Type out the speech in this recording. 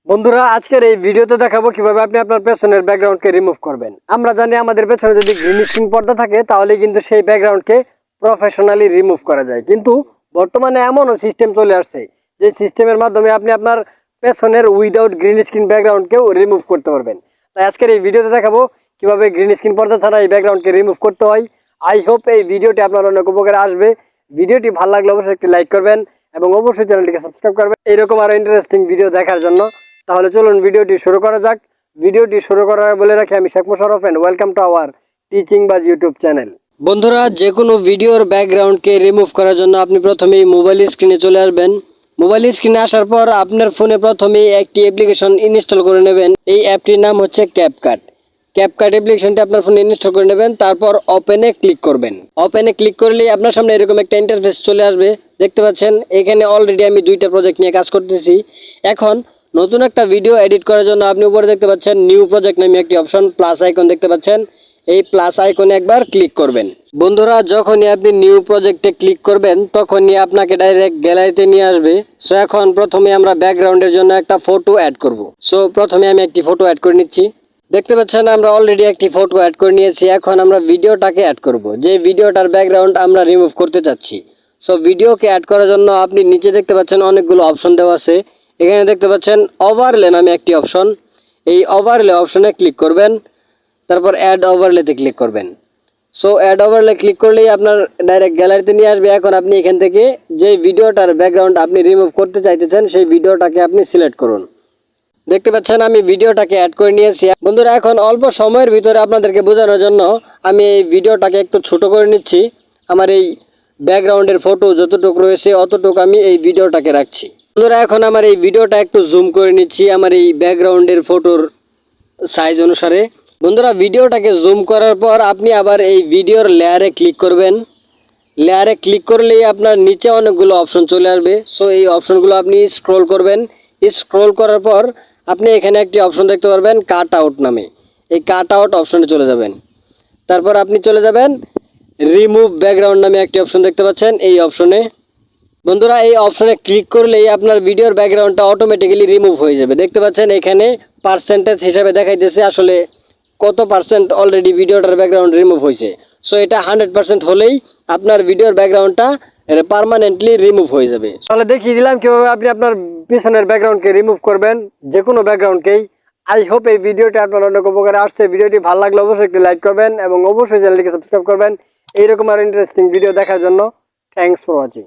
বন্ধুরা আজকের এই ভিডিওতে দেখাবো কিভাবে আপনি আপনার পেছনের ব্যাকগ্রাউন্ডকে রিমুভ করবেন। আমরা জানি আমাদের পেছনে যদি গ্রিন স্ক্রিন পর্দা থাকে তাহলে কিন্তু সেই ব্যাকগ্রাউন্ডকে প্রফেশনালি রিমুভ করা যায়, কিন্তু বর্তমানে এমনও সিস্টেম চলে আসছে যে সিস্টেমের মাধ্যমে আপনি আপনার পেছনের উইদাউট গ্রিন স্ক্রিন ব্যাকগ্রাউন্ডকেও রিমুভ করতে পারবেন। তাই আজকের এই ভিডিওতে দেখাবো কিভাবে গ্রিন স্ক্রিন পর্দা ছাড়া এই ব্যাকগ্রাউন্ডকে রিমুভ করতে হয়। আই হোপ এই ভিডিওটি আপনার অনেক উপকারে আসবে। ভিডিওটি ভালো লাগলে অবশ্যই একটি লাইক করবেন এবং অবশ্যই চ্যানেলটিকে সাবস্ক্রাইব করবেন এরকম আরো ইন্টারেস্টিং ভিডিও দেখার জন্য। তাহলে চলুন ভিডিওটি শুরু করা যাক। ভিডিওটি শুরু করার আগে বলে রাখি আমি Sheikh Mosharraf and welcome to our টিচিংবাজ ইউটিউব চ্যানেল। বন্ধুরা, যে কোনো ভিডিওর ব্যাকগ্রাউন্ডকে রিমুভ করার জন্য আপনি প্রথমেই মোবাইল স্ক্রিনে চলে আসবেন। মোবাইল স্ক্রিনে আসার পর আপনার ফোনে প্রথমেই একটি অ্যাপ্লিকেশন ইনস্টল করে নেবেন। এই অ্যাপটির নাম হচ্ছে ক্যাপকাট। ক্যাপকাট অ্যাপ্লিকেশনটি আপনার ফোনে ইনস্টল করে নেবেন, তারপর ওপেনে ক্লিক করবেন। ওপেনে ক্লিক করলেই আপনার সামনে এরকম একটা ইন্টারফেস চলে আসবে। দেখতে পাচ্ছেন এখানে অলরেডি আমি দুইটা প্রজেক্ট নিয়ে কাজ করতেছি। এখন নতুন একটা ভিডিও এডিট করার জন্য আপনি উপরে দেখতে পাচ্ছেন নিউ প্রজেক্ট নামে একটি অপশন, প্লাস আইকন দেখতে পাচ্ছেন। এই প্লাস আইকনে একবার ক্লিক করবেন। বন্ধুরা, যখনই আপনি নিউ প্রজেক্টে ক্লিক করবেন তখনই আপনাকে ডাইরেক্ট গ্যালারিতে নিয়ে আসবে। সো এখন প্রথমে আমরা ব্যাকগ্রাউন্ডের জন্য একটা ফটো অ্যাড করব। সো প্রথমে আমি একটি ফটো অ্যাড করে নিচ্ছি। দেখতে পাচ্ছেন আমরা অলরেডি একটি ফটো অ্যাড করে নিয়েছি। এখন আমরা ভিডিওটাকে অ্যাড করব, যে ভিডিওটার ব্যাকগ্রাউন্ড আমরা রিমুভ করতে চাচ্ছি। সো ভিডিওকে অ্যাড করার জন্য আপনি নিচে দেখতে পাচ্ছেন অনেকগুলো অপশন দেওয়া আছে। এখানে দেখতে পাচ্ছেন ওভারলে নামে একটি অপশন। এই ওভারলে অপশনে ক্লিক করবেন, তারপর অ্যাড ওভারলেতে ক্লিক করবেন। সো অ্যাড ওভারলে ক্লিক করলেই আপনার ডাইরেক্ট গ্যালারিতে নিয়ে আসবে। এখন আপনি এখান থেকে যে ভিডিওটার ব্যাকগ্রাউন্ড আপনি রিমুভ করতে চাইতেছেন সেই ভিডিওটাকে আপনি সিলেক্ট করুন। দেখতে পাচ্ছেন আমি ভিডিওটাকে অ্যাড করে নিয়েছি। বন্ধুরা, এখন অল্প সময়ের ভিতরে আপনাদেরকে বোঝানোর জন্য আমি এই ভিডিওটাকে একটু ছোট করে নিচ্ছি। আমার এই ব্যাকগ্রাউন্ডের ফটো যতটুকু রয়েছে অতটুকু আমি এই ভিডিওটাকে রাখছি। বন্ধুরা, এখন আমার এই ভিডিওটা একটু জুম করে নিচ্ছি আমার এই ব্যাকগ্রাউন্ডের ফটোর সাইজ অনুসারে। বন্ধুরা, ভিডিওটাকে জুম করার পর আপনি আবার এই ভিডিওর লেয়ারে ক্লিক করবেন। লেয়ারে ক্লিক করলেই আপনার নিচে অনেকগুলো অপশন চলে আসবে। সো এই অপশনগুলো আপনি স্ক্রল করবেন। স্ক্রল করার পর আপনি এখানে একটি অপশন দেখতে পারবেন কাট আউট নামে। এই কাট আউট অপশনে চলে যাবেন। তারপর আপনি চলে যাবেন রিমুভ ব্যাকগ্রাউন্ড নামে একটি অপশন দেখতে পাচ্ছেন, এই অপশনে। বন্ধুরা, এই অপশনে ক্লিক করলেই আপনার ভিডিওর ব্যাকগ্রাউন্ডটা অটোমেটিক্যালি রিমুভ হয়ে যাবে। দেখতে পাচ্ছেন এখানে পার্সেন্টেজ হিসাবে দেখাইতেছে আসলে কত পার্সেন্ট অলরেডি ভিডিওটার ব্যাকগ্রাউন্ড রিমুভ হয়েছে। সো এটা 100% হলেই আপনার ভিডিওর ব্যাকগ্রাউন্ডটা পার্মানেন্টলি রিমুভ হয়ে যাবে। তাহলে দেখিয়ে দিলাম কিভাবে আপনি আপনার পিছনের ব্যাকগ্রাউন্ডকে রিমুভ করবেন, যে কোনো ব্যাকগ্রাউন্ডকেই। আই হোপ এই ভিডিওটি আপনার অনেক উপকারে আসছে। ভিডিওটি ভালো লাগলে অবশ্যই একটি লাইক করবেন এবং অবশ্যই চ্যানেলটিকে সাবস্ক্রাইব করবেন এইরকম আর ইন্টারেস্টিং ভিডিও দেখার জন্য। Thanks for watching.